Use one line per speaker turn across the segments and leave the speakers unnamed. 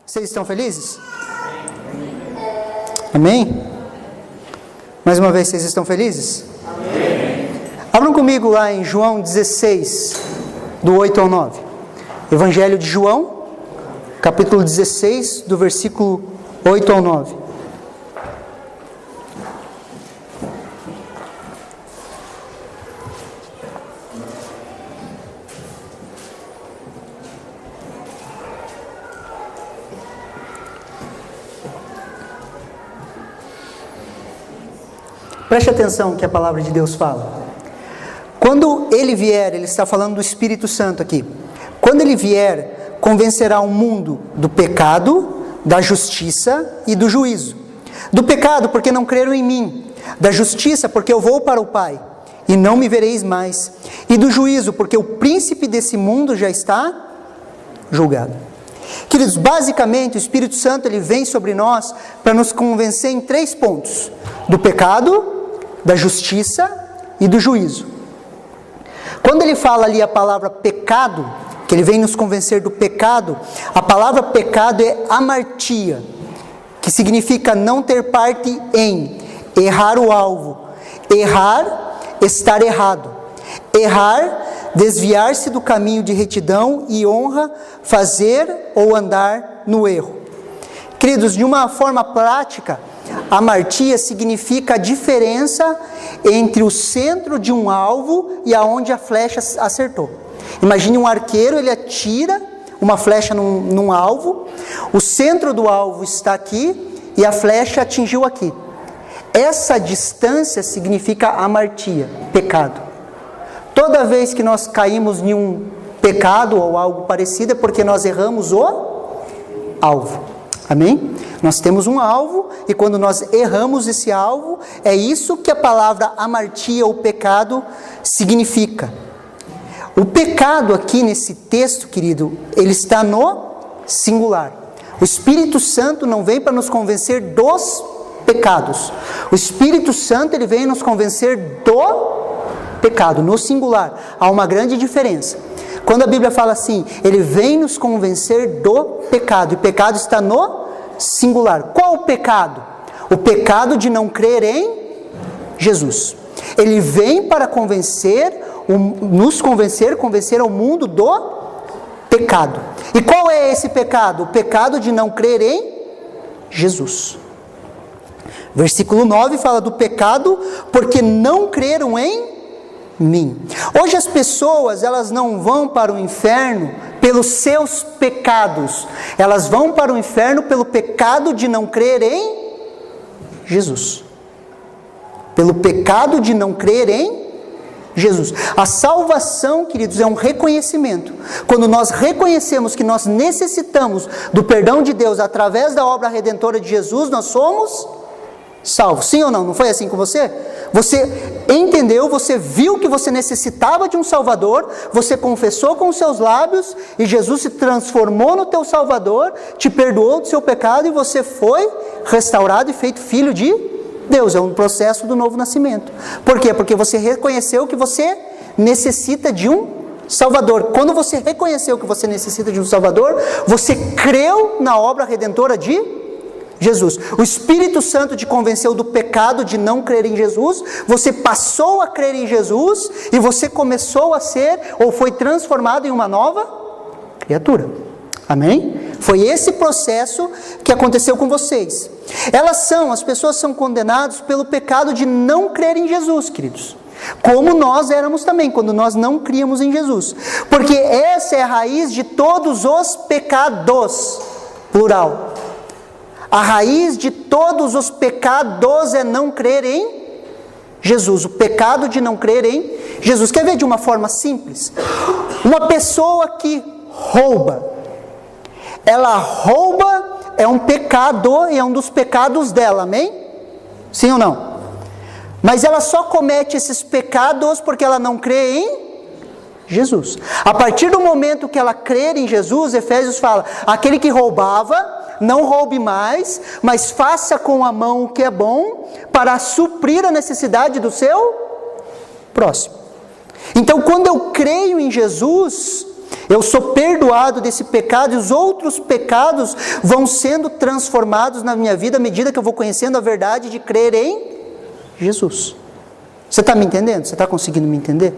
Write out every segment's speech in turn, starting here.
Vocês estão felizes? Amém? Mais uma vez, vocês estão felizes? Amém. Abram comigo lá em João 16, do 8 ao 9. Evangelho de João, capítulo 16, do versículo 8 ao 9. Preste atenção que a palavra de Deus fala. Quando ele vier, ele está falando do Espírito Santo aqui. Quando ele vier, convencerá o mundo do pecado, da justiça e do juízo. Do pecado, porque não creram em mim. Da justiça, porque eu vou para o Pai, e não me vereis mais. E do juízo, porque o príncipe desse mundo já está julgado. Queridos, basicamente o Espírito Santo ele vem sobre nós para nos convencer em 3 pontos. Do pecado, da justiça e do juízo. Quando ele fala ali a palavra pecado, que ele vem nos convencer do pecado, a palavra pecado é amartia, que significa não ter parte em, errar o alvo, errar, estar errado, errar, desviar-se do caminho de retidão e honra, fazer ou andar no erro. Queridos, de uma forma prática, amartia significa a diferença entre o centro de um alvo e aonde a flecha acertou. Imagine um arqueiro, ele atira uma flecha num alvo, o centro do alvo está aqui e a flecha atingiu aqui. Essa distância significa amartia, pecado. Toda vez que nós caímos em um pecado ou algo parecido é porque nós erramos o alvo. Amém? Nós temos um alvo e quando nós erramos esse alvo, é isso que a palavra amartia ou pecado significa. O pecado aqui nesse texto, querido, ele está no singular. O Espírito Santo não vem para nos convencer dos pecados. O Espírito Santo ele vem nos convencer do pecado, no singular. Há uma grande diferença. Quando a Bíblia fala assim, ele vem nos convencer do pecado, e o pecado está no singular. Qual o pecado? O pecado de não crer em Jesus. Ele vem para nos convencer ao mundo do pecado. E qual é esse pecado? O pecado de não crer em Jesus. Versículo 9 fala do pecado porque não creram em mim. Hoje as pessoas, elas não vão para o inferno pelos seus pecados. Elas vão para o inferno pelo pecado de não crer em Jesus. Pelo pecado de não crer em Jesus. A salvação, queridos, é um reconhecimento. Quando nós reconhecemos que nós necessitamos do perdão de Deus através da obra redentora de Jesus, nós somos salvos. Sim ou não? Não foi assim com você? Você entendeu, você viu que você necessitava de um Salvador, você confessou com os seus lábios e Jesus se transformou no teu Salvador, te perdoou do seu pecado e você foi restaurado e feito filho de Deus. É um processo do novo nascimento. Por quê? Porque você reconheceu que você necessita de um Salvador. Quando você reconheceu que você necessita de um Salvador, você creu na obra redentora de Jesus. O Espírito Santo te convenceu do pecado de não crer em Jesus, você passou a crer em Jesus e você começou a ser ou foi transformado em uma nova criatura. Amém? Foi esse processo que aconteceu com vocês. As pessoas são condenadas pelo pecado de não crer em Jesus, queridos. Como nós éramos também, quando nós não críamos em Jesus. Porque essa é a raiz de todos os pecados, plural. A raiz de todos os pecados é não crer em Jesus. O pecado de não crer em Jesus. Quer ver de uma forma simples? Uma pessoa que rouba, ela rouba, é um pecado e é um dos pecados dela, amém? Sim ou não? Mas ela só comete esses pecados porque ela não crê em Jesus. A partir do momento que ela crer em Jesus, Efésios fala, aquele que roubava, não roube mais, mas faça com a mão o que é bom para suprir a necessidade do seu próximo. Então, quando eu creio em Jesus, eu sou perdoado desse pecado e os outros pecados vão sendo transformados na minha vida à medida que eu vou conhecendo a verdade de crer em Jesus. Você está me entendendo? Você está conseguindo me entender?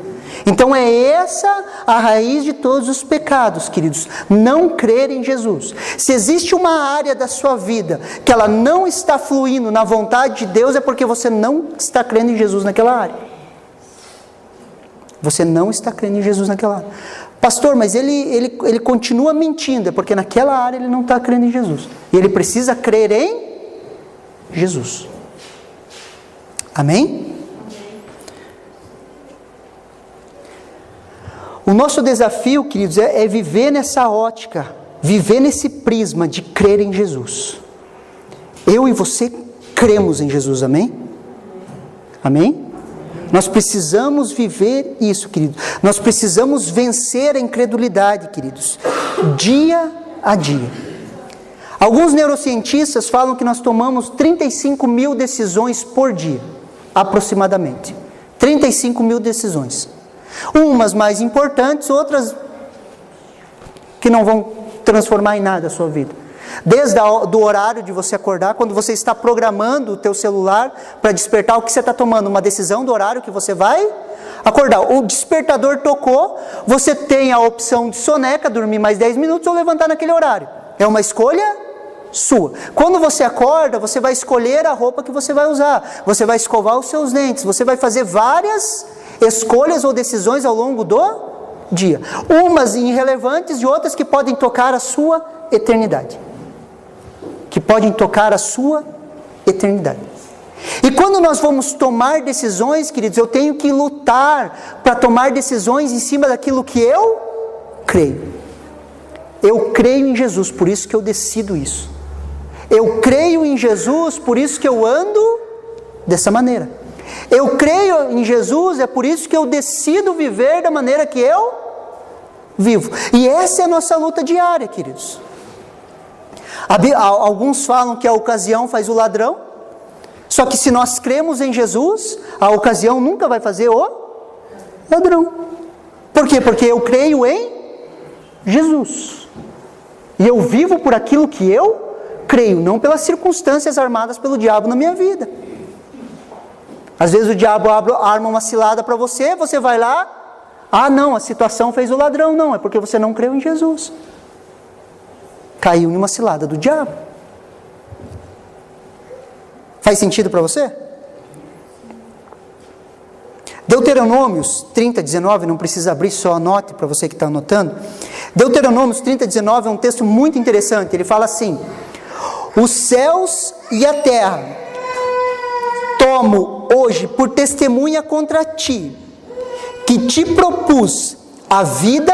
Então é essa a raiz de todos os pecados, queridos. Não crer em Jesus. Se existe uma área da sua vida que ela não está fluindo na vontade de Deus, é porque você não está crendo em Jesus naquela área. Você não está crendo em Jesus naquela área. Pastor, mas ele continua mentindo, é porque naquela área ele não está crendo em Jesus. E ele precisa crer em Jesus. Amém? O nosso desafio, queridos, é viver nessa ótica, viver nesse prisma de crer em Jesus. Eu e você cremos em Jesus, amém? Amém? Nós precisamos viver isso, queridos. Nós precisamos vencer a incredulidade, queridos, dia a dia. Alguns neurocientistas falam que nós tomamos 35 mil decisões por dia, aproximadamente. 35 mil decisões. Umas mais importantes, outras que não vão transformar em nada a sua vida. Desde do horário de você acordar, quando você está programando o teu celular para despertar, o que você está tomando? Uma decisão do horário que você vai acordar. O despertador tocou, você tem a opção de soneca, dormir mais 10 minutos ou levantar naquele horário. É uma escolha sua. Quando você acorda, você vai escolher a roupa que você vai usar. Você vai escovar os seus dentes. Você vai fazer várias escolhas ou decisões ao longo do dia. Umas irrelevantes e outras que podem tocar a sua eternidade. Que podem tocar a sua eternidade. E quando nós vamos tomar decisões, queridos, eu tenho que lutar para tomar decisões em cima daquilo que eu creio. Eu creio em Jesus, por isso que eu decido isso. Eu creio em Jesus, por isso que eu ando dessa maneira. Eu creio em Jesus, é por isso que eu decido viver da maneira que eu vivo. E essa é a nossa luta diária, queridos. Alguns falam que a ocasião faz o ladrão. Só que se nós cremos em Jesus, a ocasião nunca vai fazer o ladrão. Por quê? Porque eu creio em Jesus. E eu vivo por aquilo que eu creio, não pelas circunstâncias armadas pelo diabo na minha vida. Às vezes o diabo arma uma cilada para você, você vai lá, não, a situação fez o ladrão. Não, é porque você não creu em Jesus. Caiu em uma cilada do diabo. Faz sentido para você? Deuteronômios 30:19, não precisa abrir, só anote para você que está anotando. Deuteronômios 30:19 é um texto muito interessante. Ele fala assim: os céus e a terra tomo hoje por testemunha contra ti, que te propus a vida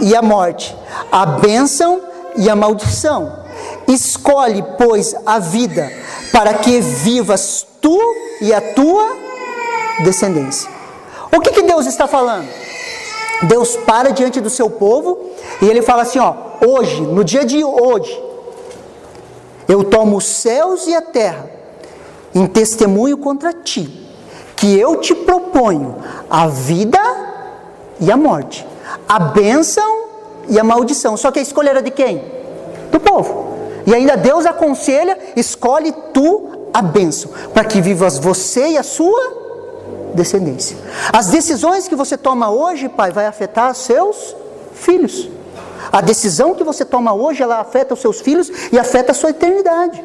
e a morte, a bênção e a maldição. Escolhe, pois, a vida, para que vivas tu e a tua descendência. O que Deus está falando? Deus para diante do seu povo e Ele fala assim, hoje, no dia de hoje, eu tomo os céus e a terra em testemunho contra ti, que eu te proponho a vida e a morte, a bênção e a maldição. Só que a escolha era de quem? Do povo. E ainda Deus aconselha, escolhe tu a bênção, para que vivas você e a sua descendência. As decisões que você toma hoje, pai, vai afetar seus filhos. A decisão que você toma hoje, ela afeta os seus filhos e afeta a sua eternidade.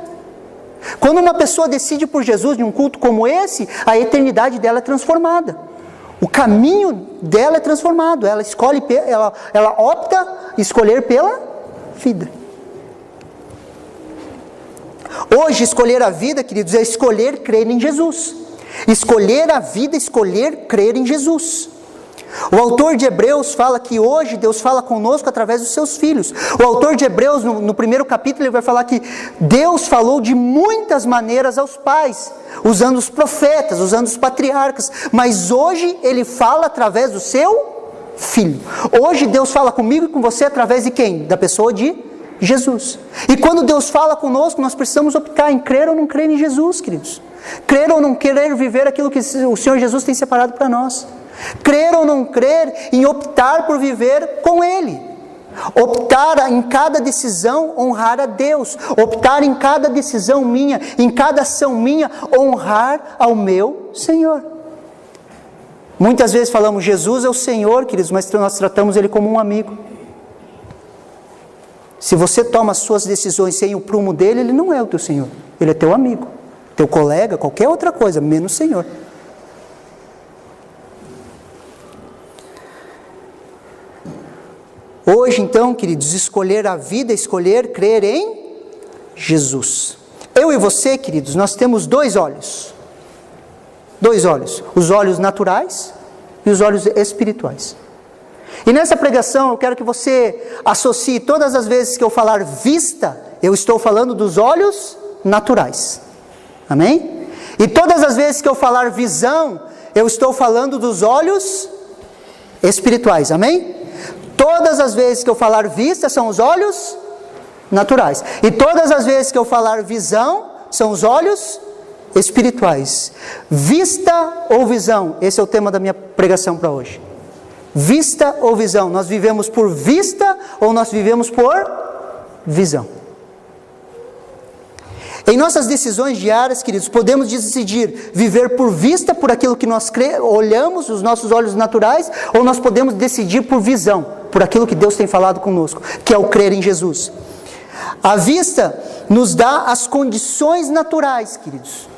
Quando uma pessoa decide por Jesus em um culto como esse, a eternidade dela é transformada. O caminho dela é transformado. Ela escolhe, ela opta escolher pela vida. Hoje, escolher a vida, queridos, é escolher crer em Jesus. Escolher a vida, escolher crer em Jesus. O autor de Hebreus fala que hoje Deus fala conosco através dos seus filhos. O autor de Hebreus, no primeiro capítulo, ele vai falar que Deus falou de muitas maneiras aos pais, usando os profetas, usando os patriarcas, mas hoje Ele fala através do seu Filho. Hoje Deus fala comigo e com você através de quem? Da pessoa de Jesus. E quando Deus fala conosco, nós precisamos optar em crer ou não crer em Jesus, queridos. Crer ou não querer viver aquilo que o Senhor Jesus tem separado para nós. Crer ou não crer em optar por viver com Ele. Optar em cada decisão, honrar a Deus. Optar em cada decisão minha, em cada ação minha, honrar ao meu Senhor. Muitas vezes falamos, Jesus é o Senhor, queridos, mas nós tratamos Ele como um amigo. Se você toma as suas decisões sem o prumo dele, Ele não é o teu Senhor. Ele é teu amigo, teu colega, qualquer outra coisa, menos Senhor. Hoje, então, queridos, escolher a vida, escolher crer em Jesus. Eu e você, queridos, nós temos dois olhos. Dois olhos. Os olhos naturais e os olhos espirituais. E nessa pregação eu quero que você associe todas as vezes que eu falar vista, eu estou falando dos olhos naturais. Amém? E todas as vezes que eu falar visão, eu estou falando dos olhos espirituais. Amém? Todas as vezes que eu falar vista são os olhos naturais. E todas as vezes que eu falar visão são os olhos espirituais. Vista ou visão? Esse é o tema da minha pregação para hoje. Vista ou visão? Nós vivemos por vista ou nós vivemos por visão? Em nossas decisões diárias, queridos, podemos decidir viver por vista, por aquilo que nós olhamos, os nossos olhos naturais, ou nós podemos decidir por visão, por aquilo que Deus tem falado conosco, que é o crer em Jesus. A vista nos dá as condições naturais, queridos.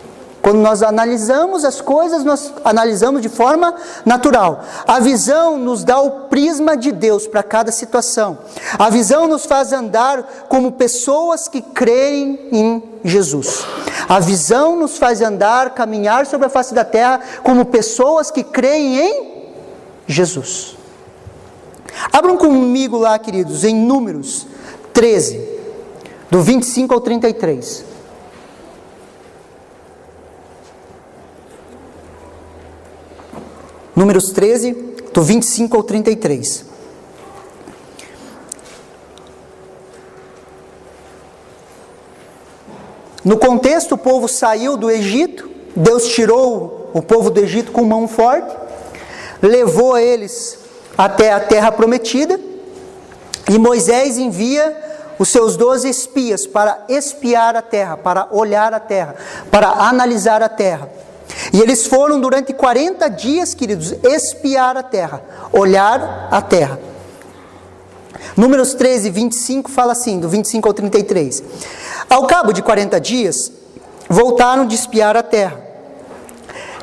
Quando nós analisamos as coisas, nós analisamos de forma natural. A visão nos dá o prisma de Deus para cada situação. A visão nos faz andar como pessoas que creem em Jesus. A visão nos faz andar, caminhar sobre a face da terra como pessoas que creem em Jesus. Abram comigo lá, queridos, em Números 13, do 25 ao 33. Números 13, do 25 ao 33. No contexto, o povo saiu do Egito, Deus tirou o povo do Egito com mão forte, levou eles até a terra prometida, e Moisés envia os seus 12 espias para espiar a terra, para olhar a terra, para analisar a terra. E eles foram durante 40 dias, queridos, espiar a terra, olhar a terra. Números 13, 25 fala assim, do 25 ao 33. Ao cabo de 40 dias, voltaram de espiar a terra.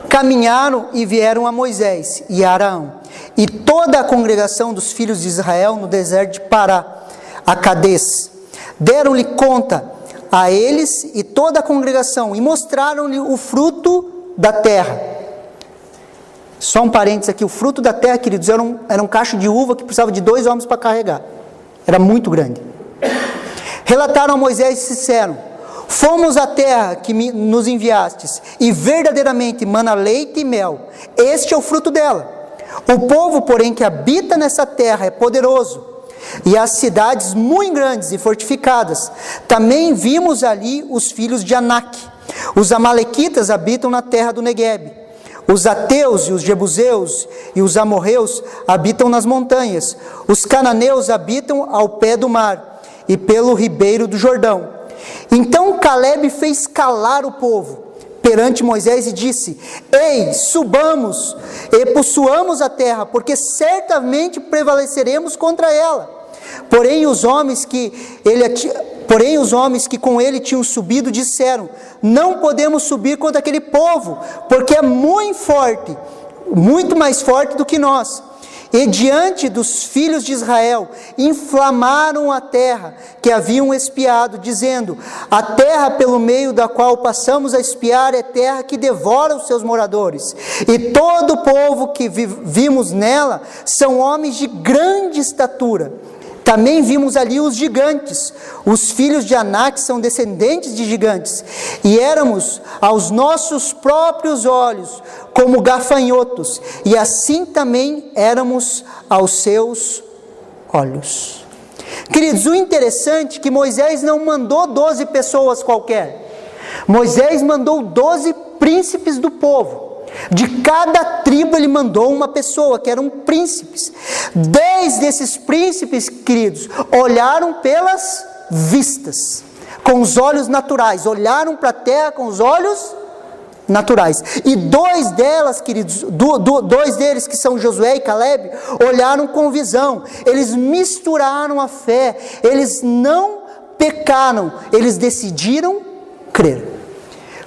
Caminharam e vieram a Moisés e a Arão, e toda a congregação dos filhos de Israel no deserto de Pará, a Cades. Deram-lhe conta a eles e toda a congregação, e mostraram-lhe o fruto da terra. Só um parênteses aqui, o fruto da terra, queridos, era um cacho de uva que precisava de 2 homens para carregar. Era muito grande. Relataram a Moisés e disseram: fomos à terra que nos enviastes, e verdadeiramente mana leite e mel. Este é o fruto dela. O povo, porém, que habita nessa terra é poderoso, e as cidades muito grandes e fortificadas. Também vimos ali os filhos de Anak. Os amalequitas habitam na terra do Neguebe. Os ateus e os jebuseus e os amorreus habitam nas montanhas. Os cananeus habitam ao pé do mar e pelo ribeiro do Jordão. Então Calebe fez calar o povo perante Moisés e disse: ei, subamos e possuamos a terra, porque certamente prevaleceremos contra ela. Porém os homens que com ele tinham subido disseram: não podemos subir contra aquele povo, porque é muito forte, muito mais forte do que nós. E diante dos filhos de Israel, inflamaram a terra que haviam espiado, dizendo: a terra pelo meio da qual passamos a espiar é terra que devora os seus moradores. E todo o povo que vimos nela são homens de grande estatura. Também vimos ali os gigantes. Os filhos de Anak são descendentes de gigantes. E éramos aos nossos próprios olhos como gafanhotos. E assim também éramos aos seus olhos. Queridos, o interessante é que Moisés não mandou 12 pessoas qualquer. Moisés mandou 12 príncipes do povo. De cada tribo ele mandou uma pessoa, que eram príncipes. 10 desses príncipes, queridos, olharam pelas vistas, com os olhos naturais, olharam para a terra com os olhos naturais. E 2 delas, queridos, 2 deles, que são Josué e Caleb, olharam com visão. Eles misturaram a fé, eles não pecaram, eles decidiram crer.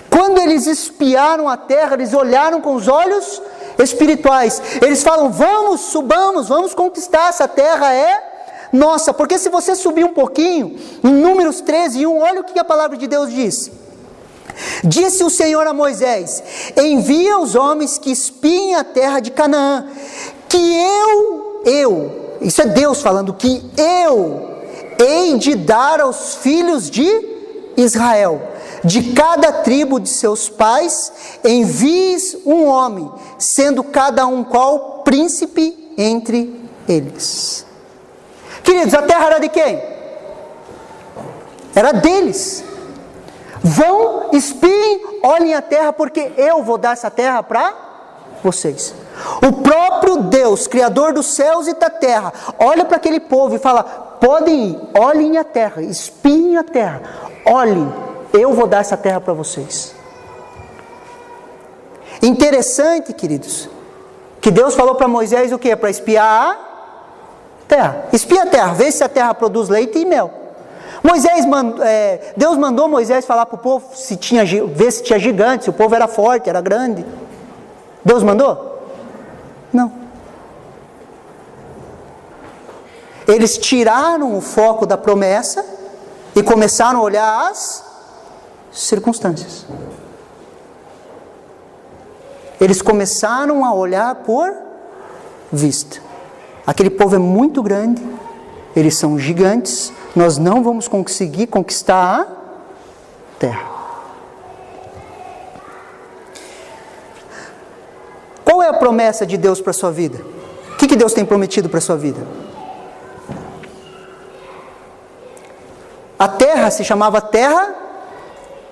Quando eles espiaram a terra, eles olharam com os olhos espirituais. Eles falam: vamos, subamos, vamos conquistar, essa terra é nossa. Porque se você subir um pouquinho, em Números 13:1, olha o que a palavra de Deus diz. Disse o Senhor a Moisés: envia os homens que espiem a terra de Canaã, que isso é Deus falando, que eu hei de dar aos filhos de Israel. De cada tribo de seus pais, envies um homem, sendo cada um qual príncipe entre eles. Queridos, a terra era de quem? Era deles. Vão, espiem, olhem a terra, porque eu vou dar essa terra para vocês. O próprio Deus, Criador dos céus e da terra, olha para aquele povo e fala: podem ir, olhem a terra, espiem a terra, olhem, eu vou dar essa terra para vocês. Interessante, queridos, que Deus falou para Moisés o quê? Para espiar a terra. Espia a terra, vê se a terra produz leite e mel. Deus mandou Moisés falar para o povo ver se tinha gigantes, se o povo era forte, era grande. Deus mandou? Não. Eles tiraram o foco da promessa e começaram a olhar as circunstâncias. Eles começaram a olhar por vista. Aquele povo é muito grande, eles são gigantes, nós não vamos conseguir conquistar a terra. Qual é a promessa de Deus para a sua vida? O que Deus tem prometido para a sua vida? A terra se chamava Terra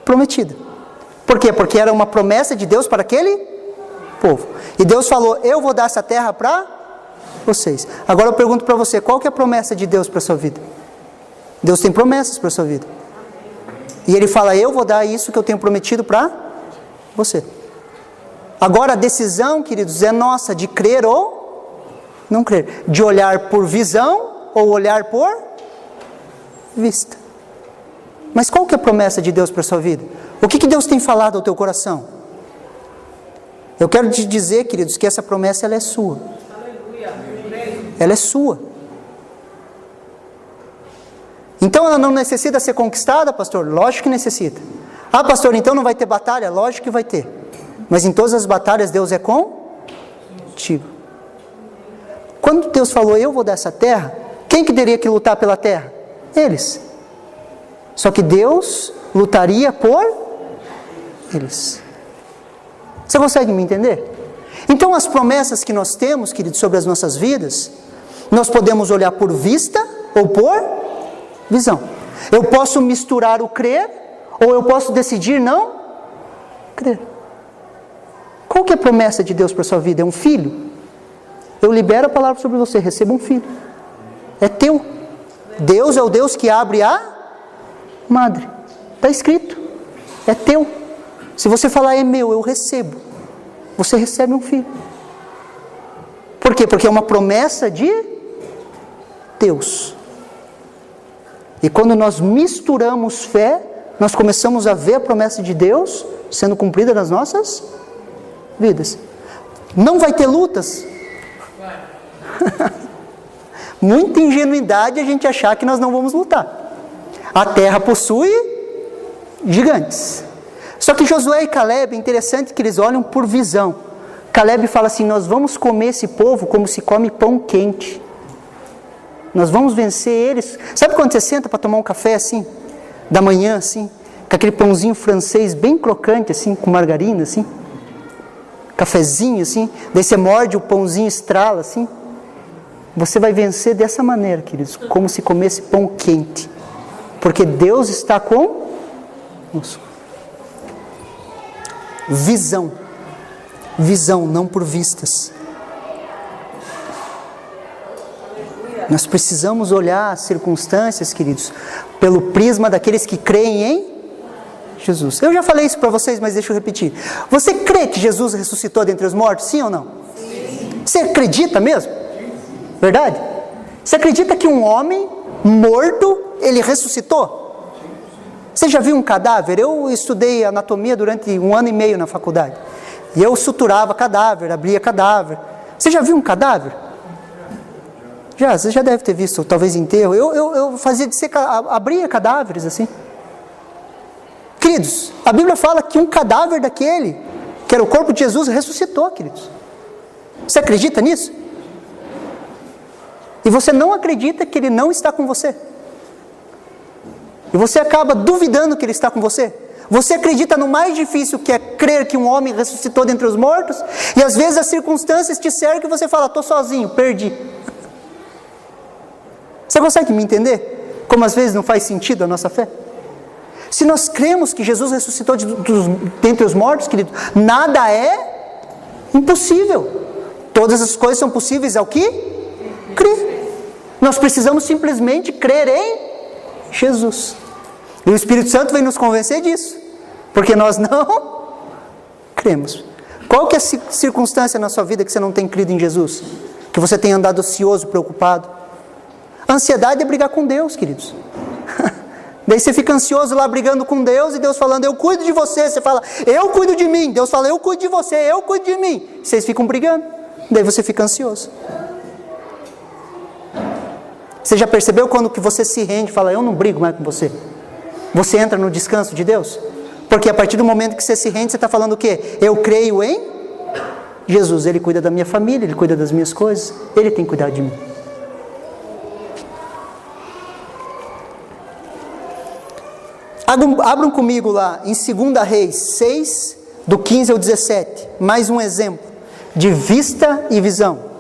Prometida. Por quê? Porque era uma promessa de Deus para aquele povo. E Deus falou: eu vou dar essa terra para vocês. Agora eu pergunto para você, qual que é a promessa de Deus para a sua vida? Deus tem promessas para a sua vida. E Ele fala: eu vou dar isso que eu tenho prometido para você. Agora a decisão, queridos, é nossa, de crer ou não crer. De olhar por visão ou olhar por vista. Mas qual que é a promessa de Deus para a sua vida? O que Deus tem falado ao teu coração? Eu quero te dizer, queridos, que essa promessa ela é sua. Ela é sua. Então ela não necessita ser conquistada, pastor? Lógico que necessita. Ah, pastor, então não vai ter batalha? Lógico que vai ter. Mas em todas as batalhas Deus é contigo. Quando Deus falou: eu vou dar essa terra, quem que teria que lutar pela terra? Eles. Só que Deus lutaria por eles. Você consegue me entender? Então as promessas que nós temos, queridos, sobre as nossas vidas, nós podemos olhar por vista ou por visão. Eu posso misturar o crer, ou eu posso decidir não crer. Qual que é a promessa de Deus para a sua vida? É um filho? Eu libero a palavra sobre você, receba um filho. É teu. Deus é o Deus que abre a madre. Está escrito. É teu. Se você falar: é meu, eu recebo. Você recebe um filho. Por quê? Porque é uma promessa de Deus. E quando nós misturamos fé, nós começamos a ver a promessa de Deus sendo cumprida nas nossas vidas. Não vai ter lutas? Muita ingenuidade a gente achar que nós não vamos lutar. A terra possui gigantes. Só que Josué e Caleb, é interessante que eles olham por visão. Caleb fala assim: nós vamos comer esse povo como se come pão quente. Nós vamos vencer eles. Sabe quando você senta para tomar um café assim, da manhã assim, com aquele pãozinho francês bem crocante assim, com margarina assim, cafezinho assim, daí você morde o pãozinho, estrala assim. Você vai vencer dessa maneira, queridos, como se comesse pão quente. Porque Deus está conosco. Visão. Visão, não por vistas. Nós precisamos olhar as circunstâncias, queridos, pelo prisma daqueles que creem em Jesus. Eu já falei isso para vocês, mas deixa eu repetir. Você crê que Jesus ressuscitou dentre os mortos? Sim ou não? Sim. Você acredita mesmo? Verdade? Você acredita que um homem morto, ele ressuscitou? Você já viu um cadáver? Eu estudei anatomia durante 1 ano e meio na faculdade. E eu suturava cadáver, abria cadáver. Você já viu um cadáver? Você já deve ter visto, talvez enterro. Eu fazia abria cadáveres assim. Queridos, a Bíblia fala que um cadáver daquele, que era o corpo de Jesus, ressuscitou, queridos. Você acredita nisso? E você não acredita que Ele não está com você. E você acaba duvidando que Ele está com você. Você acredita no mais difícil, que é crer que um homem ressuscitou dentre os mortos, e às vezes as circunstâncias te cercam e você fala, estou sozinho, perdi. Você consegue me entender? Como às vezes não faz sentido a nossa fé? Se nós cremos que Jesus ressuscitou dentre os mortos, querido, nada é impossível. Todas as coisas são possíveis ao que crê. Nós precisamos simplesmente crer em Jesus. E o Espírito Santo vem nos convencer disso. Porque nós não cremos. Qual que é a circunstância na sua vida que você não tem crido em Jesus? Que você tem andado ansioso, preocupado? A ansiedade é brigar com Deus, queridos. Daí você fica ansioso lá brigando com Deus, e Deus falando, eu cuido de você. Você fala, eu cuido de mim. Deus fala, eu cuido de você, eu cuido de mim. Vocês ficam brigando. Daí você fica ansioso. Você já percebeu quando que você se rende e fala, eu não brigo mais com você? Você entra no descanso de Deus? Porque a partir do momento que você se rende, você está falando o quê? Eu creio em Jesus. Ele cuida da minha família, Ele cuida das minhas coisas. Ele tem cuidado de mim. Abram comigo lá em 2 Reis 6, do 15 ao 17. Mais um exemplo de vista e visão.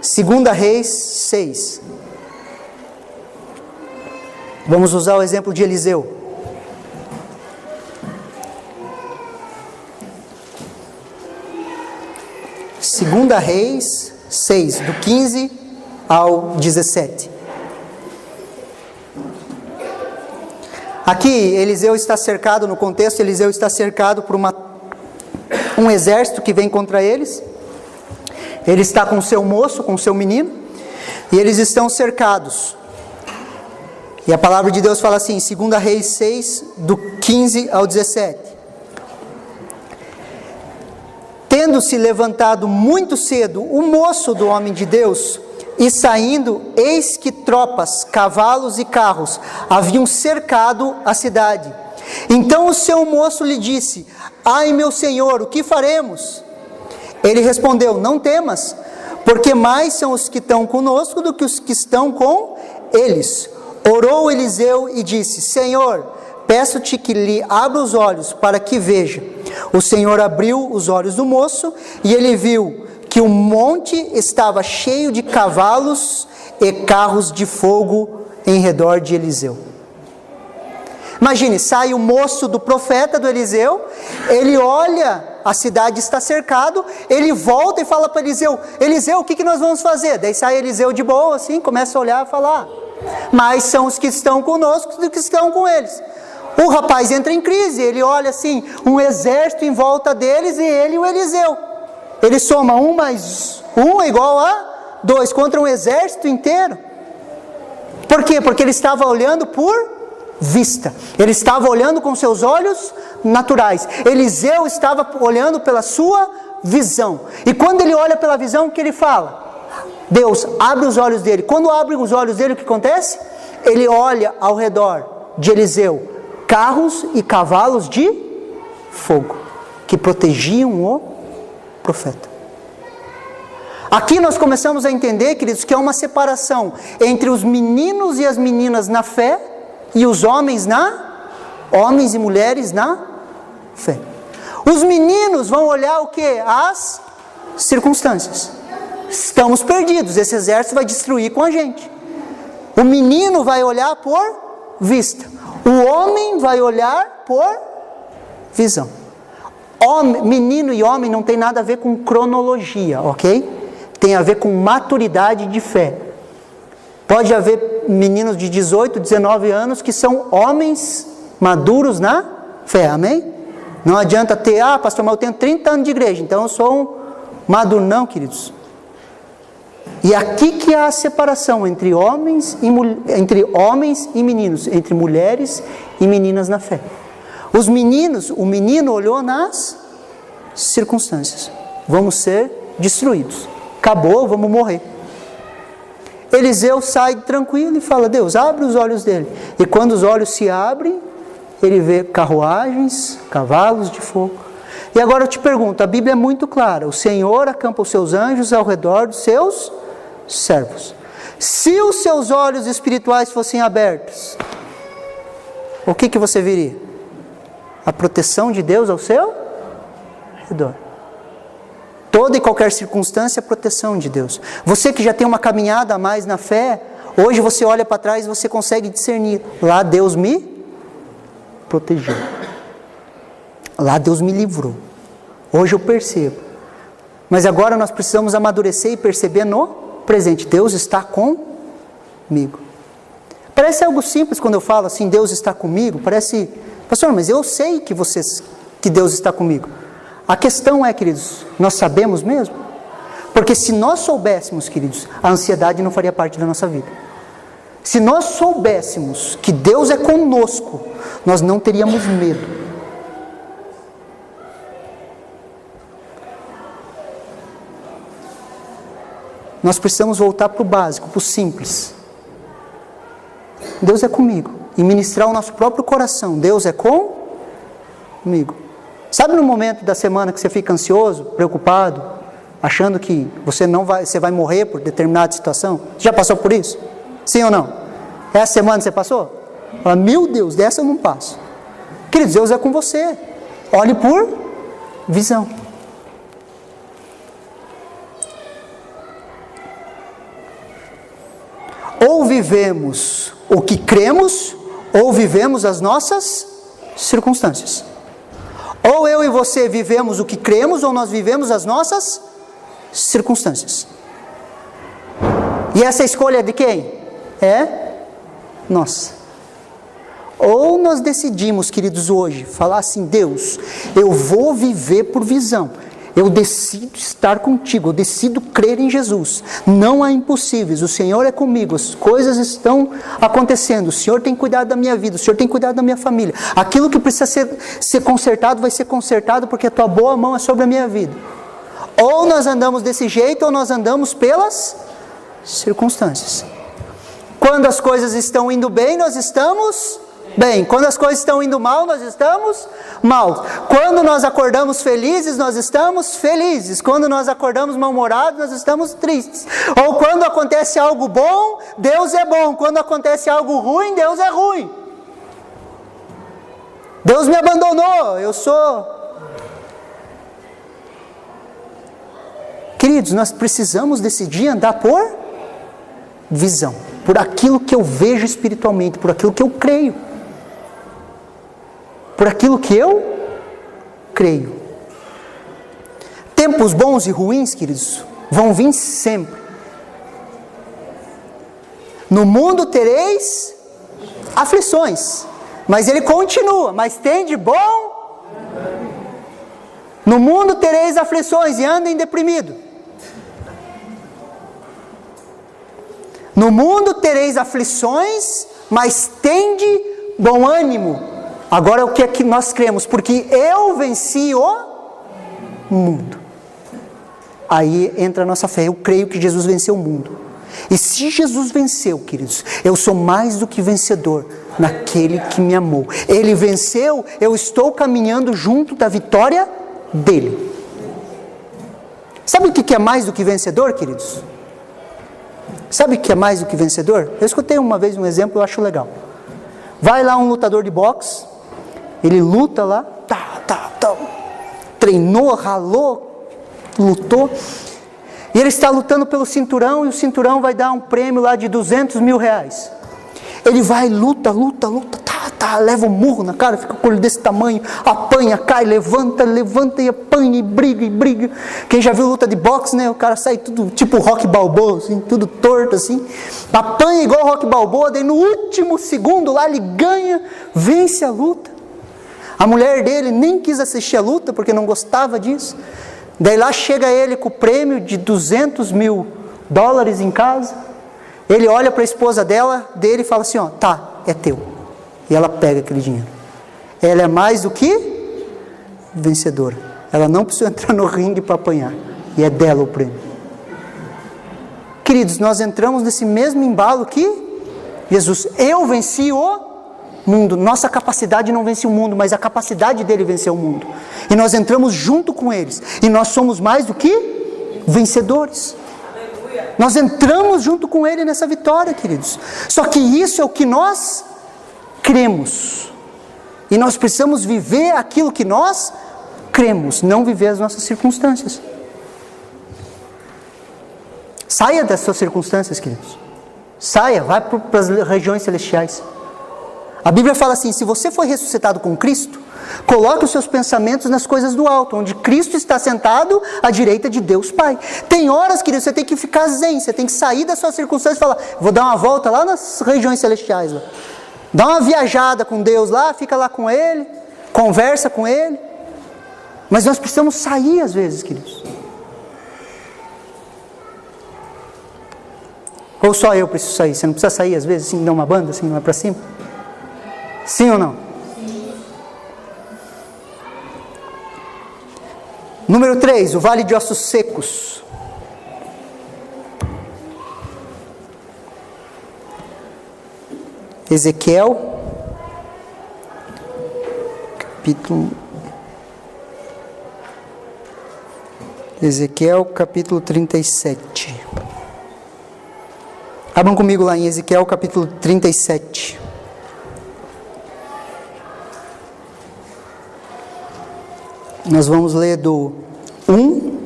2 Reis 6. Vamos usar o exemplo de Eliseu. Segunda Reis 6, do 15 ao 17. Aqui, Eliseu está cercado, no contexto, Eliseu está cercado por um exército que vem contra eles. Ele está com seu moço, com seu menino, e eles estão cercados. E a palavra de Deus fala assim, 2 Reis 6, do 15 ao 17. Tendo-se levantado muito cedo o moço do homem de Deus, e saindo, eis que tropas, cavalos e carros haviam cercado a cidade. Então o seu moço lhe disse, ai meu senhor, o que faremos? Ele respondeu, não temas, porque mais são os que estão conosco do que os que estão com eles. Orou Eliseu e disse, Senhor, peço-te que lhe abra os olhos para que veja. O Senhor abriu os olhos do moço e ele viu que o monte estava cheio de cavalos e carros de fogo em redor de Eliseu. Imagine, sai o moço do profeta do Eliseu, ele olha, a cidade está cercado, ele volta e fala para Eliseu, Eliseu, o que nós vamos fazer? Daí sai Eliseu de boa, assim, começa a olhar e falar, mas são os que estão conosco do que estão com eles. O rapaz entra em crise, ele olha assim, um exército em volta deles e ele e o Eliseu. Ele soma 1 mais 1 é igual a 2, contra um exército inteiro. Por quê? Porque ele estava olhando por vista. Ele estava olhando com seus olhos naturais. Eliseu estava olhando pela sua visão. E quando ele olha pela visão, o que ele fala? Deus abre os olhos dele. Quando abre os olhos dele, o que acontece? Ele olha ao redor de Eliseu carros e cavalos de fogo que protegiam o profeta. Aqui nós começamos a entender, queridos, que há uma separação entre os meninos e as meninas na fé e os homens e mulheres na fé. Os meninos vão olhar o quê? As circunstâncias. estamos perdidos. Esse exército vai destruir com a gente. O menino vai olhar por vista. O homem vai olhar por visão. Menino e homem não tem nada a ver com cronologia, ok? Tem a ver com maturidade de fé. Pode haver meninos de 18, 19 anos que são homens maduros na fé, amém? Não adianta ter, pastor, mas eu tenho 30 anos de igreja, então eu sou um maduro. Não, queridos. E aqui que há a separação entre homens e meninos, entre mulheres e meninas na fé. O menino olhou nas circunstâncias. Vamos ser destruídos. Acabou, vamos morrer. Eliseu sai tranquilo e fala, Deus, abre os olhos dele. E quando os olhos se abrem, ele vê carruagens, cavalos de fogo. E agora eu te pergunto, a Bíblia é muito clara. O Senhor acampa os seus anjos ao redor dos seus servos. Se os seus olhos espirituais fossem abertos, o que você veria? A proteção de Deus ao seu redor. Toda e qualquer circunstância, a proteção de Deus. Você que já tem uma caminhada a mais na fé, hoje você olha para trás e você consegue discernir. Lá Deus me protegeu. Lá Deus me livrou. Hoje eu percebo. Mas agora nós precisamos amadurecer e perceber no presente. Deus está comigo. Parece algo simples quando eu falo assim, Deus está comigo. Parece, pastor, mas eu sei que Deus está comigo. A questão é, queridos, nós sabemos mesmo? Porque se nós soubéssemos, queridos, a ansiedade não faria parte da nossa vida. Se nós soubéssemos que Deus é conosco, nós não teríamos medo. Nós precisamos voltar para o básico, para o simples. Deus é comigo. E ministrar o nosso próprio coração. Deus é comigo. Sabe no momento da semana que você fica ansioso, preocupado, achando que você vai morrer por determinada situação? Você já passou por isso? Sim ou não? Essa semana você passou? Fala, meu Deus, dessa eu não passo. Queridos, Deus é com você. Olhe por visão. Ou vivemos o que cremos, ou vivemos as nossas circunstâncias. Ou eu e você vivemos o que cremos, ou nós vivemos as nossas circunstâncias. E essa escolha é de quem? É nossa. Ou nós decidimos, queridos, hoje, falar assim, Deus, eu vou viver por visão. Eu decido estar contigo, eu decido crer em Jesus. Não há impossíveis, o Senhor é comigo, as coisas estão acontecendo, o Senhor tem cuidado da minha vida, o Senhor tem cuidado da minha família. Aquilo que precisa ser consertado, vai ser consertado, porque a tua boa mão é sobre a minha vida. Ou nós andamos desse jeito, ou nós andamos pelas circunstâncias. Quando as coisas estão indo bem, nós estamos bem. Quando as coisas estão indo mal, nós estamos mal. Quando nós acordamos felizes, nós estamos felizes. Quando nós acordamos mal-humorados, nós estamos tristes. Ou quando acontece algo bom, Deus é bom. Quando acontece algo ruim, Deus é ruim. Deus me abandonou, eu sou... Queridos, nós precisamos decidir andar por visão. Por aquilo que eu vejo espiritualmente, por aquilo que eu creio. Por aquilo que eu creio. Tempos bons e ruins, queridos, vão vir sempre. No mundo tereis aflições, mas ele continua, mas tem de bom. No mundo tereis aflições e andem deprimido. No mundo tereis aflições, mas tende bom ânimo. Agora o que é que nós cremos? Porque eu venci o mundo. Aí entra a nossa fé. Eu creio que Jesus venceu o mundo. E se Jesus venceu, queridos, eu sou mais do que vencedor naquele que me amou. Ele venceu, eu estou caminhando junto da vitória dele. Sabe o que é mais do que vencedor, queridos? Sabe o que é mais do que vencedor? Eu escutei uma vez um exemplo, eu acho legal. Vai lá um lutador de boxe, ele luta lá, treinou, ralou, lutou, E ele está lutando pelo cinturão, e o cinturão vai dar um prêmio lá de 200 mil reais. Ele vai, luta, leva um murro na cara, fica com o olho desse tamanho, apanha, cai, levanta e apanha, e briga. Quem já viu luta de boxe, né? O cara sai tudo tipo Rocky Balboa, assim, tudo torto, assim. Apanha igual Rocky Balboa, daí no último segundo lá ele ganha, vence a luta. A mulher dele nem quis assistir a luta, porque não gostava disso. Daí lá chega ele com o prêmio de 200 mil dólares em casa. Ele olha para a esposa dele e fala assim, ó, tá, é teu. E ela pega aquele dinheiro. Ela é mais do que vencedora. Ela não precisa entrar no ringue para apanhar. E é dela o prêmio. Queridos, nós entramos nesse mesmo embalo que Jesus. Eu venci o mundo. Nossa capacidade não vence o mundo, mas a capacidade dele venceu o mundo. E nós entramos junto com eles. E nós somos mais do que vencedores. Nós entramos junto com ele nessa vitória, queridos. Só que isso é o que nós cremos. E nós precisamos viver aquilo que nós cremos, não viver as nossas circunstâncias. Saia das suas circunstâncias, queridos. Saia, vai para as regiões celestiais. A Bíblia fala assim, se você foi ressuscitado com Cristo, coloque os seus pensamentos nas coisas do alto, onde Cristo está sentado à direita de Deus Pai. Tem horas, querido, você tem que ficar zen, você tem que sair das suas circunstâncias e falar, vou dar uma volta lá nas regiões celestiais. Lá. Dá uma viajada com Deus lá, fica lá com Ele, conversa com Ele. Mas nós precisamos sair às vezes, queridos. Ou só eu preciso sair? Você não precisa sair às vezes, assim, dar uma banda, assim, lá para cima? Sim ou não? Sim. Número 3, o vale de ossos secos. Ezequiel, capítulo 37. Abram comigo lá em Ezequiel, capítulo 37. Nós vamos ler do 1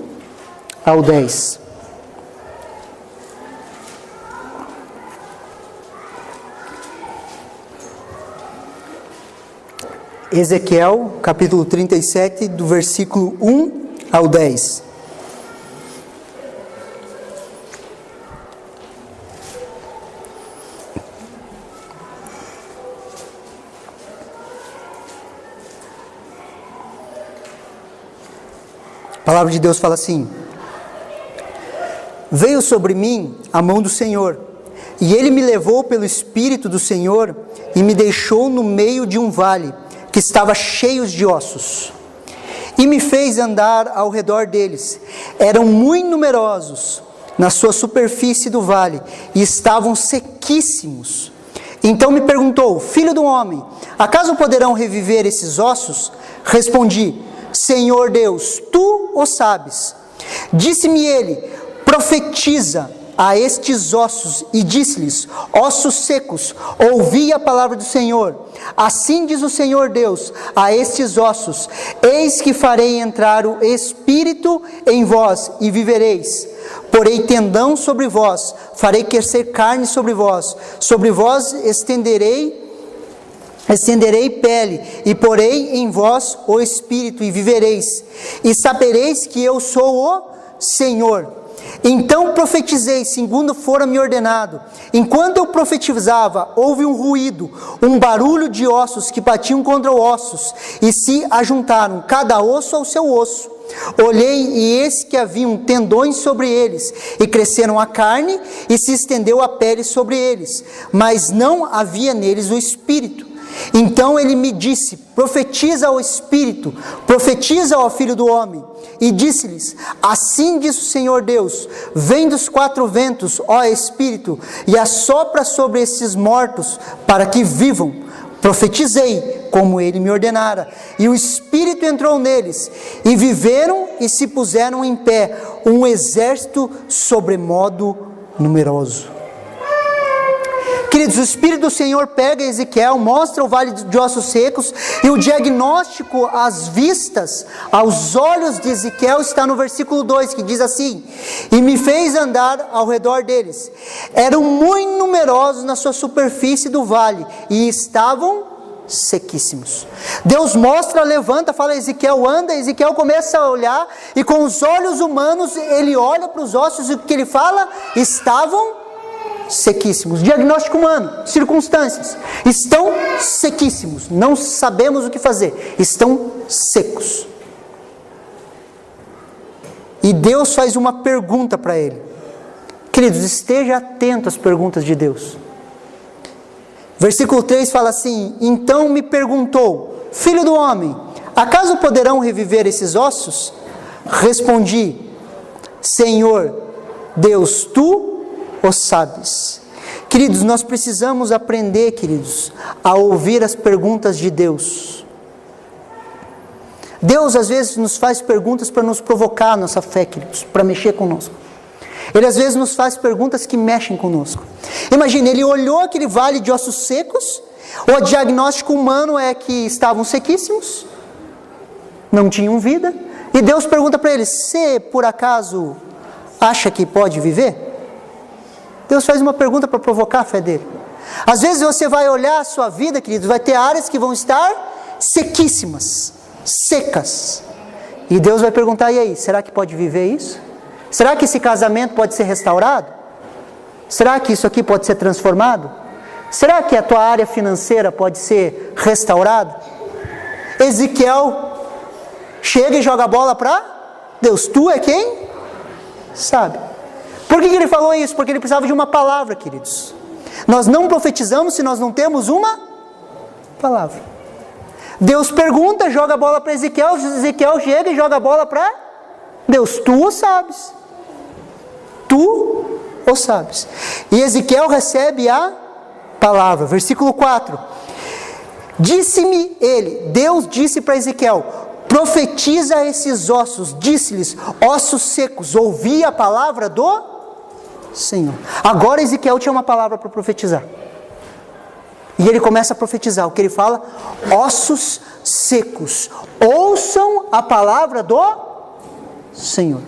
ao 10. Ezequiel, capítulo 37, do versículo 1 ao 10. A palavra de Deus fala assim: veio sobre mim a mão do Senhor, e Ele me levou pelo Espírito do Senhor e me deixou no meio de um vale que estava cheio de ossos, e me fez andar ao redor deles. Eram muito numerosos na sua superfície do vale, e estavam sequíssimos. Então me perguntou: filho do homem, acaso poderão reviver esses ossos? Respondi: Senhor Deus, tu o sabes. Disse-me ele: profetiza a estes ossos, e disse-lhes: ossos secos, ouvi a palavra do Senhor. Assim diz o Senhor Deus a estes ossos: eis que farei entrar o Espírito em vós, e vivereis. Porei tendão sobre vós, farei crescer carne sobre vós estenderei pele, e porei em vós o Espírito, e vivereis, e sabereis que eu sou o Senhor. Então profetizei, segundo fora me ordenado. Enquanto eu profetizava, houve um ruído, um barulho de ossos que batiam contra ossos, e se ajuntaram, cada osso ao seu osso. Olhei, e eis que haviam tendões sobre eles, e cresceram a carne, e se estendeu a pele sobre eles, mas não havia neles o Espírito. Então ele me disse: profetiza ao Espírito, profetiza ao Filho do Homem. E disse-lhes: assim diz o Senhor Deus: vem dos quatro ventos, ó Espírito, e assopra sobre esses mortos, para que vivam. Profetizei, como ele me ordenara, e o Espírito entrou neles, e viveram e se puseram em pé, um exército sobremodo numeroso. Queridos, o Espírito do Senhor pega Ezequiel, mostra o vale de ossos secos, e o diagnóstico às vistas, aos olhos de Ezequiel, está no versículo 2, que diz assim: e me fez andar ao redor deles. Eram muito numerosos na sua superfície do vale, e estavam sequíssimos. Deus mostra, levanta, fala: Ezequiel anda. Ezequiel começa a olhar, e com os olhos humanos, ele olha para os ossos, e o que ele fala? Estavam sequíssimos. Diagnóstico humano, circunstâncias. Estão sequíssimos. Não sabemos o que fazer. Estão secos. E Deus faz uma pergunta para ele. Queridos, esteja atento às perguntas de Deus. Versículo 3 fala assim: então me perguntou: filho do homem, acaso poderão reviver esses ossos? Respondi: Senhor Deus, tu o sabes. Queridos, nós precisamos aprender, queridos, a ouvir as perguntas de Deus. Deus às vezes nos faz perguntas para nos provocar a nossa fé, queridos, para mexer conosco. Ele às vezes nos faz perguntas que mexem conosco. Imagine, ele olhou aquele vale de ossos secos, o diagnóstico humano é que estavam sequíssimos, não tinham vida, e Deus pergunta para ele: você por acaso acha que pode viver? Deus faz uma pergunta para provocar a fé dele. Às vezes você vai olhar a sua vida, queridos, vai ter áreas que vão estar sequíssimas, secas. E Deus vai perguntar: e aí, será que pode viver isso? Será que esse casamento pode ser restaurado? Será que isso aqui pode ser transformado? Será que a tua área financeira pode ser restaurada? Ezequiel chega e joga a bola para Deus. Tu é quem sabe. Por que ele falou isso? Porque ele precisava de uma palavra, queridos. Nós não profetizamos se nós não temos uma palavra. Deus pergunta, joga a bola para Ezequiel. Ezequiel chega e joga a bola para Deus. Tu o sabes. Tu o sabes. E Ezequiel recebe a palavra. Versículo 4. Disse-me ele, Deus disse para Ezequiel: profetiza a esses ossos. Disse-lhes: ossos secos, ouvi a palavra do Senhor. Agora Ezequiel tinha uma palavra para profetizar. E ele começa a profetizar. O que ele fala? Ossos secos, ouçam a palavra do Senhor.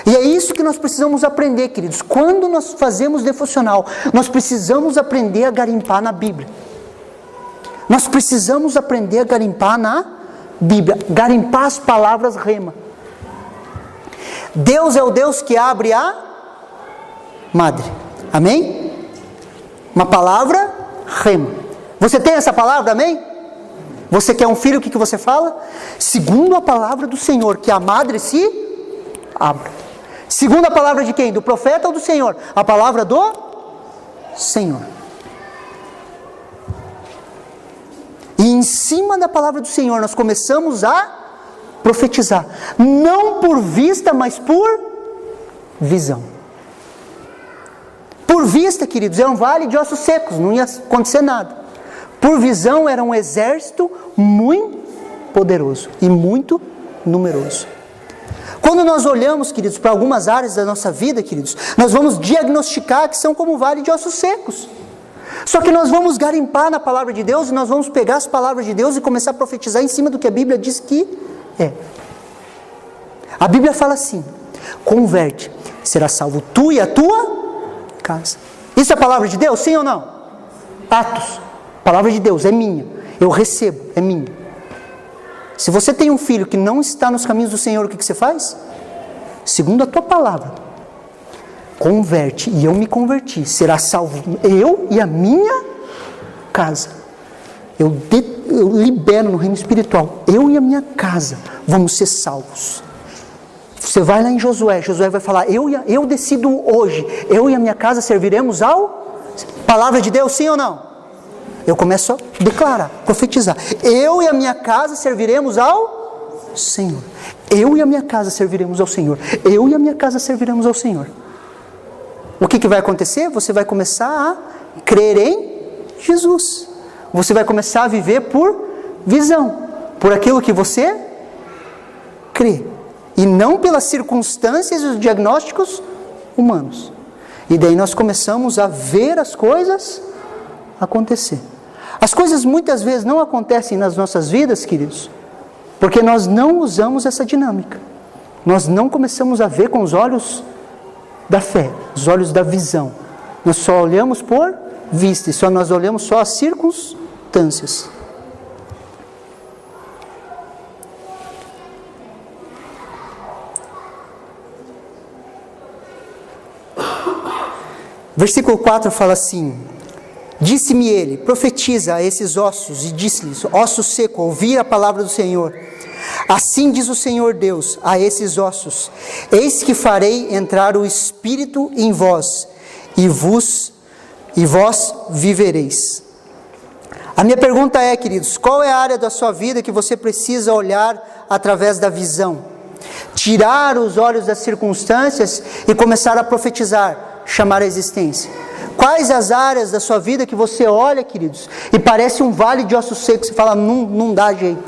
E é isso que nós precisamos aprender, queridos. Quando nós fazemos devocional, nós precisamos aprender a garimpar na Bíblia. Nós precisamos aprender a garimpar na Bíblia. Garimpar as palavras rema. Deus é o Deus que abre a madre. Amém? Uma palavra rema. Você tem essa palavra, amém? Você quer um filho, o que você fala? Segundo a palavra do Senhor, que a madre se abra. Segundo a palavra de quem? Do profeta ou do Senhor? A palavra do Senhor. E em cima da palavra do Senhor nós começamos a profetizar. Não por vista, mas por visão. Por vista, queridos, era um vale de ossos secos, não ia acontecer nada. Por visão, era um exército muito poderoso e muito numeroso. Quando nós olhamos, queridos, para algumas áreas da nossa vida, queridos, nós vamos diagnosticar que são como um vale de ossos secos. Só que nós vamos garimpar na palavra de Deus e nós vamos pegar as palavras de Deus e começar a profetizar em cima do que a Bíblia diz que é. A Bíblia fala assim: converte, será salvo tu e a tua casa. Isso é a palavra de Deus, sim ou não? Atos, palavra de Deus, é minha, eu recebo, é minha. Se você tem um filho que não está nos caminhos do Senhor, o que você faz? Segundo a tua palavra, converte, e eu me converti, será salvo eu e a minha casa. Eu libero no reino espiritual, eu e a minha casa vamos ser salvos. Você vai lá em Josué, Josué vai falar: eu decido hoje, eu e a minha casa serviremos ao... Palavra de Deus, sim ou não? Eu começo a declarar, profetizar: eu e a minha casa serviremos ao Senhor. Eu e a minha casa serviremos ao Senhor. Eu e a minha casa serviremos ao Senhor. O que vai acontecer? Você vai começar a crer em Jesus. Você vai começar a viver por visão, por aquilo que você crê, e não pelas circunstâncias e os diagnósticos humanos. E daí nós começamos a ver as coisas acontecer. As coisas muitas vezes não acontecem nas nossas vidas, queridos, porque nós não usamos essa dinâmica. Nós não começamos a ver com os olhos da fé, os olhos da visão. Nós só olhamos por vista, e nós olhamos só as circunstâncias. Versículo 4 fala assim: disse-me ele, profetiza a esses ossos, e disse-lhes, osso seco, ouvi a palavra do Senhor. Assim diz o Senhor Deus a esses ossos: eis que farei entrar o Espírito em vós, e vós vivereis. A minha pergunta é, queridos, qual é a área da sua vida que você precisa olhar através da visão? Tirar os olhos das circunstâncias e começar a profetizar, chamar a existência. Quais as áreas da sua vida que você olha, queridos, e parece um vale de ossos secos, e fala, não dá jeito.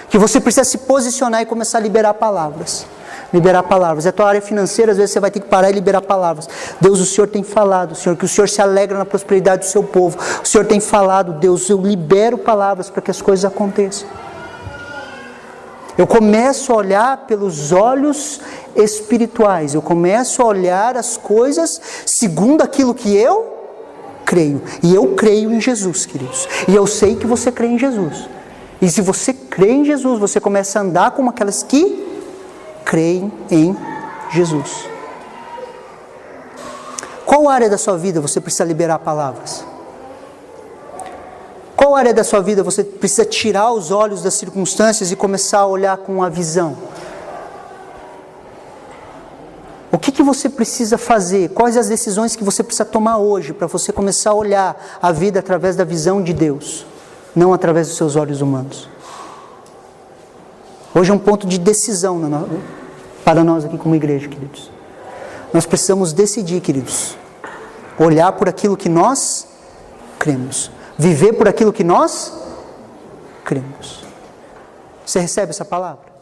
Que você precisa se posicionar e começar a liberar palavras. Liberar palavras. É a tua área financeira, às vezes você vai ter que parar e liberar palavras. Deus, o Senhor tem falado, Senhor, que o Senhor se alegra na prosperidade do seu povo. O Senhor tem falado, Deus, eu libero palavras para que as coisas aconteçam. Eu começo a olhar pelos olhos espirituais. Eu começo a olhar as coisas segundo aquilo que eu creio. E eu creio em Jesus, queridos. E eu sei que você crê em Jesus. E se você crê em Jesus, você começa a andar como aquelas que creem em Jesus. Qual área da sua vida você precisa liberar palavras? Qual área da sua vida você precisa tirar os olhos das circunstâncias e começar a olhar com a visão? O que você precisa fazer? Quais as decisões que você precisa tomar hoje para você começar a olhar a vida através da visão de Deus, não através dos seus olhos humanos? Hoje é um ponto de decisão para nós aqui como igreja, queridos. Nós precisamos decidir, queridos, olhar por aquilo que nós cremos, viver por aquilo que nós cremos. Você recebe essa palavra?